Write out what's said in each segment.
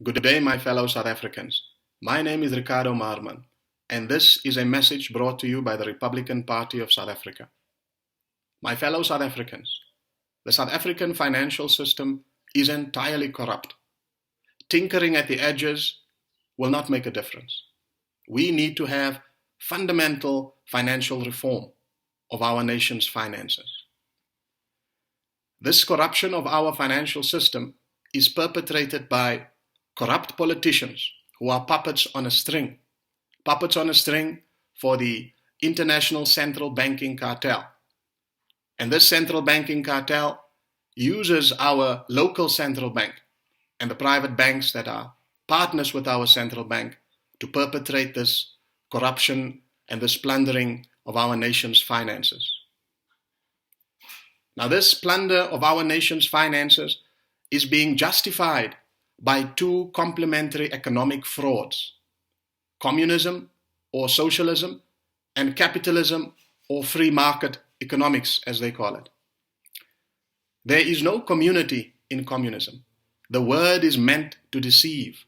Good day, my fellow South Africans. My name is Ricardo Marman, and this is a message brought to you by the Republican Party of South Africa. My fellow South Africans, the South African financial system is entirely corrupt. Tinkering at the edges will not make a difference. We need to have fundamental financial reform of our nation's finances. This corruption of our financial system is perpetrated by corrupt politicians who are puppets on a string for the international central banking cartel. And this central banking cartel uses our local central bank and the private banks that are partners with our central bank to perpetrate this corruption and this plundering of our nation's finances. Now, this plunder of our nation's finances is being justified by two complementary economic frauds: communism or socialism, and capitalism or free market economics, as they call it. There is no community in communism. The word is meant to deceive.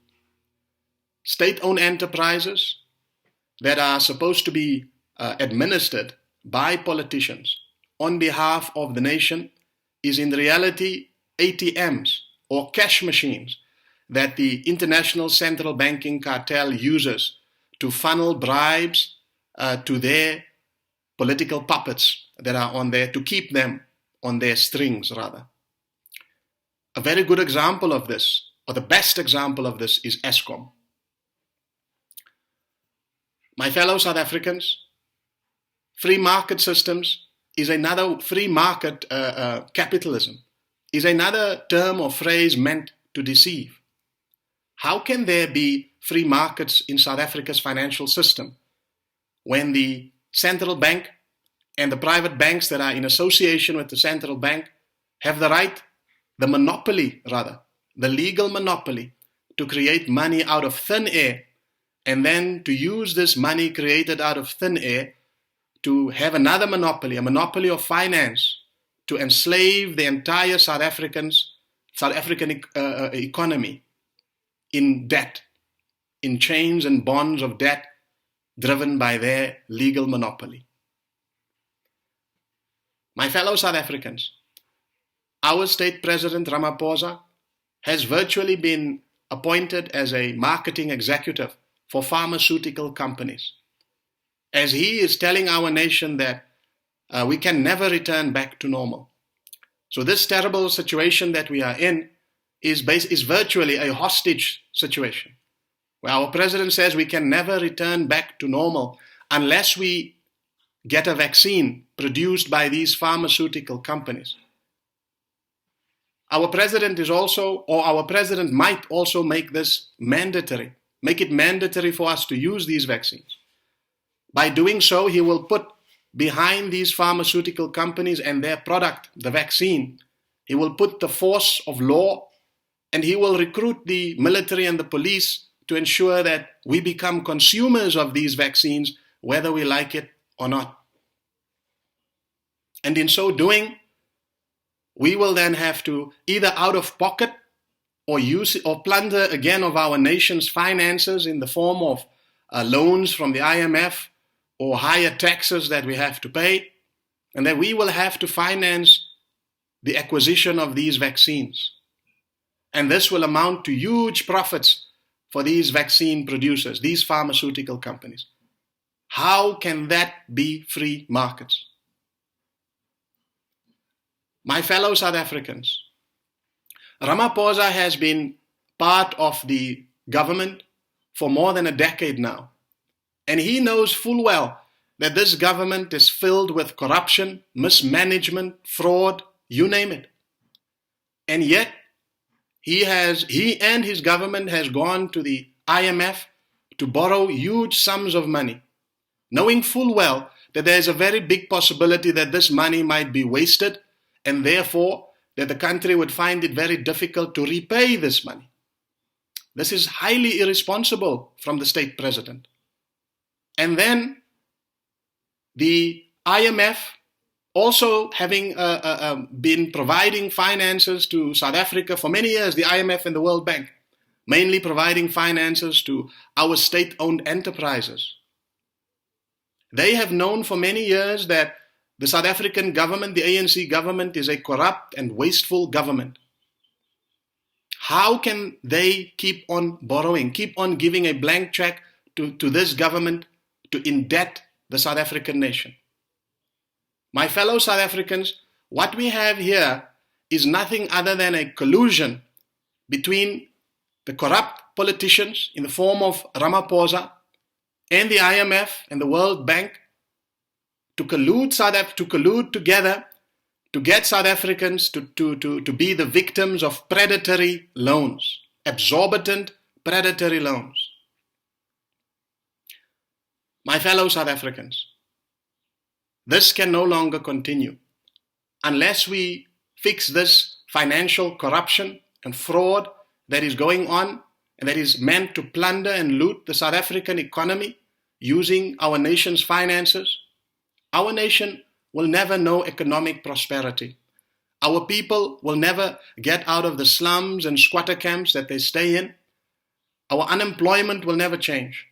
State-owned enterprises that are supposed to be administered by politicians on behalf of the nation is in reality ATMs or cash machines that the international central banking cartel uses to funnel bribes to their political puppets that are on there, to keep them on their strings, rather. A very good example of this, or the best example of this, is Eskom. My fellow South Africans, free market systems is another, free market capitalism is another term or phrase meant to deceive. How can there be free markets in South Africa's financial system when the central bank and the private banks that are in association with the central bank have the right, the monopoly rather, the legal monopoly to create money out of thin air, and then to use this money created out of thin air to have another monopoly, a monopoly of finance, to enslave the entire South African economy in debt, in chains and bonds of debt driven by their legal monopoly. My fellow South Africans, our state president Ramaphosa has virtually been appointed as a marketing executive for pharmaceutical companies, as he is telling our nation that we can never return back to normal. So this terrible situation that we are in is virtually a hostage situation, where our president says we can never return back to normal unless we get a vaccine produced by these pharmaceutical companies. Our president is also, or our president might also make this mandatory, make it mandatory for us to use these vaccines. By doing so, he will put behind these pharmaceutical companies and their product, the vaccine, he will put the force of law, and he will recruit the military and the police to ensure that we become consumers of these vaccines, whether we like it or not. And in so doing, we will then have to either out of pocket or use or plunder again of our nation's finances in the form of loans from the IMF or higher taxes that we have to pay, and that we will have to finance the acquisition of these vaccines. And this will amount to huge profits for these vaccine producers, these pharmaceutical companies. How can that be free markets? My fellow South Africans, Ramaphosa has been part of the government for more than a decade now. And he knows full well that this government is filled with corruption, mismanagement, fraud, you name it. And yet, he and his government has gone to the IMF to borrow huge sums of money, knowing full well that there is a very big possibility that this money might be wasted, and therefore that the country would find it very difficult to repay this money. This is highly irresponsible from the state president. And then the IMF, also having been providing finances to South Africa for many years, the IMF and the World Bank, mainly providing finances to our state-owned enterprises. They have known for many years that the South African government, the ANC government, is a corrupt and wasteful government. How can they keep on borrowing, keep on giving a blank check to this government to indebt the South African nation? My fellow South Africans, what we have here is nothing other than a collusion between the corrupt politicians in the form of Ramaphosa and the IMF and the World Bank to collude together to get South Africans to be the victims of predatory loans, exorbitant predatory loans. My fellow South Africans, this can no longer continue unless we fix this financial corruption and fraud that is going on and that is meant to plunder and loot the South African economy using our nation's finances. Our nation will never know economic prosperity. Our people will never get out of the slums and squatter camps that they stay in. Our unemployment will never change.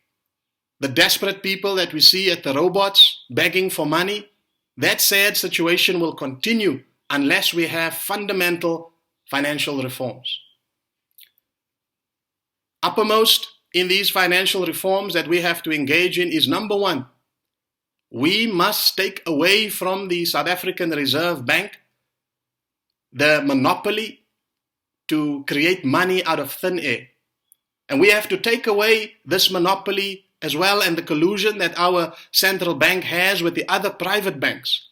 The desperate people that we see at the robots begging for money, that sad situation will continue unless we have fundamental financial reforms. Uppermost in these financial reforms that we have to engage in is number one, we must take away from the South African Reserve Bank the monopoly to create money out of thin air. And we have to take away this monopoly as well and the collusion that our central bank has with the other private banks.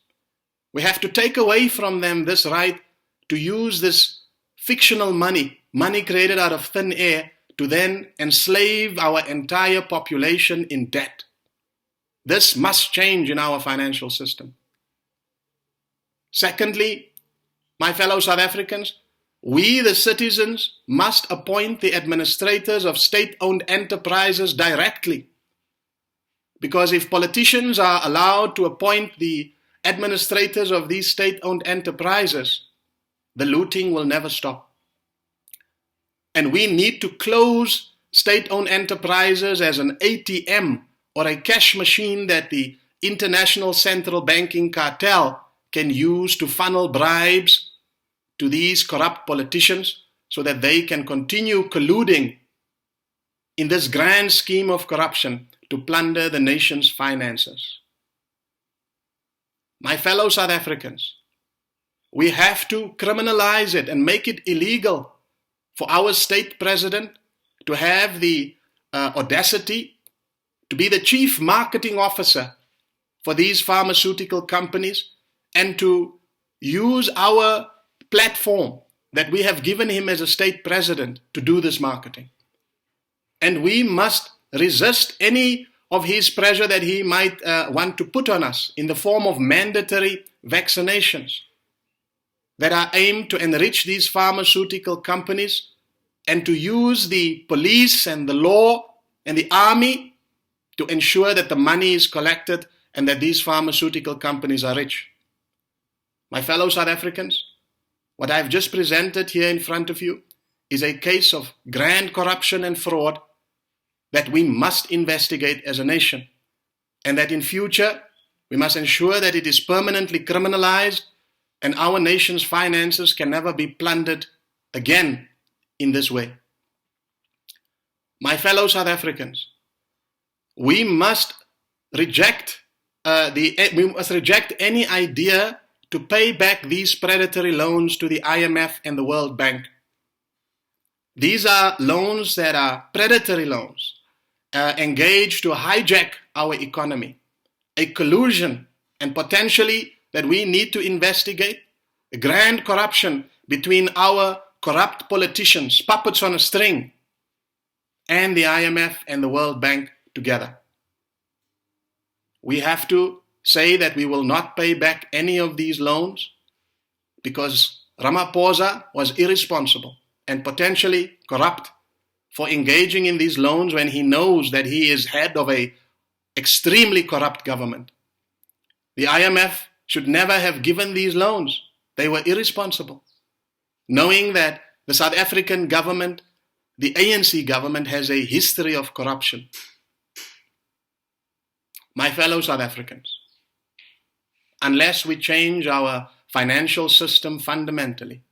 We have to take away from them this right to use this fictional money created out of thin air, to then enslave our entire population in debt. This must change in our financial system. Secondly, my fellow South Africans, we the citizens must appoint the administrators of state-owned enterprises directly. Because if politicians are allowed to appoint the administrators of these state-owned enterprises, the looting will never stop. And we need to close state-owned enterprises as an ATM or a cash machine that the international central banking cartel can use to funnel bribes to these corrupt politicians so that they can continue colluding in this grand scheme of corruption to plunder the nation's finances. My fellow South Africans, we have to criminalize it and make it illegal for our state president to have the audacity to be the chief marketing officer for these pharmaceutical companies and to use our platform that we have given him as a state president to do this marketing. And we must resist any of his pressure that he might want to put on us in the form of mandatory vaccinations that are aimed to enrich these pharmaceutical companies and to use the police and the law and the army to ensure that the money is collected and that these pharmaceutical companies are rich. My fellow South Africans, what I've just presented here in front of you is a case of grand corruption and fraud that we must investigate as a nation, and that in future we must ensure that it is permanently criminalized and our nation's finances can never be plundered again in this way. My fellow South Africans, we must reject any idea to pay back these predatory loans to the IMF and the World Bank. These are loans that are predatory loans, engaged to hijack our economy, a collusion, and potentially that we need to investigate a grand corruption between our corrupt politicians, puppets on a string, and the IMF and the World Bank together. We have to say that we will not pay back any of these loans because Ramaphosa was irresponsible and potentially corrupt for engaging in these loans when he knows that he is head of an extremely corrupt government. The IMF should never have given these loans. They were irresponsible, knowing that the South African government, the ANC government has a history of corruption. My fellow South Africans, unless we change our financial system fundamentally,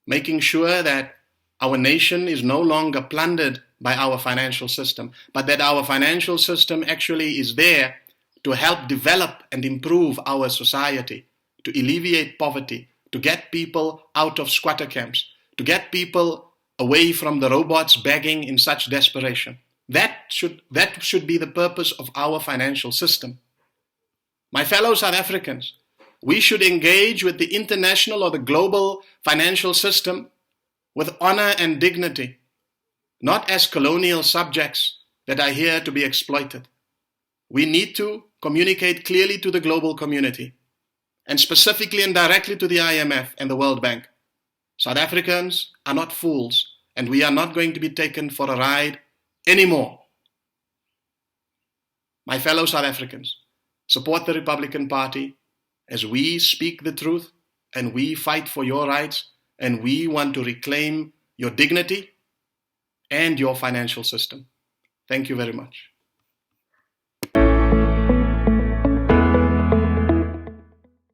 making sure that our nation is no longer plundered by our financial system, but that our financial system actually is there to help develop and improve our society, to alleviate poverty, to get people out of squatter camps, to get people away from the robots begging in such desperation. That should be the purpose of our financial system. My fellow South Africans, we should engage with the international or the global financial system with honor and dignity, not as colonial subjects that are here to be exploited. We need to communicate clearly to the global community, and specifically and directly to the IMF and the World Bank. South Africans are not fools, and we are not going to be taken for a ride anymore. My fellow South Africans, support the Republican Party as we speak the truth and we fight for your rights, and we want to reclaim your dignity and your financial system. Thank you very much.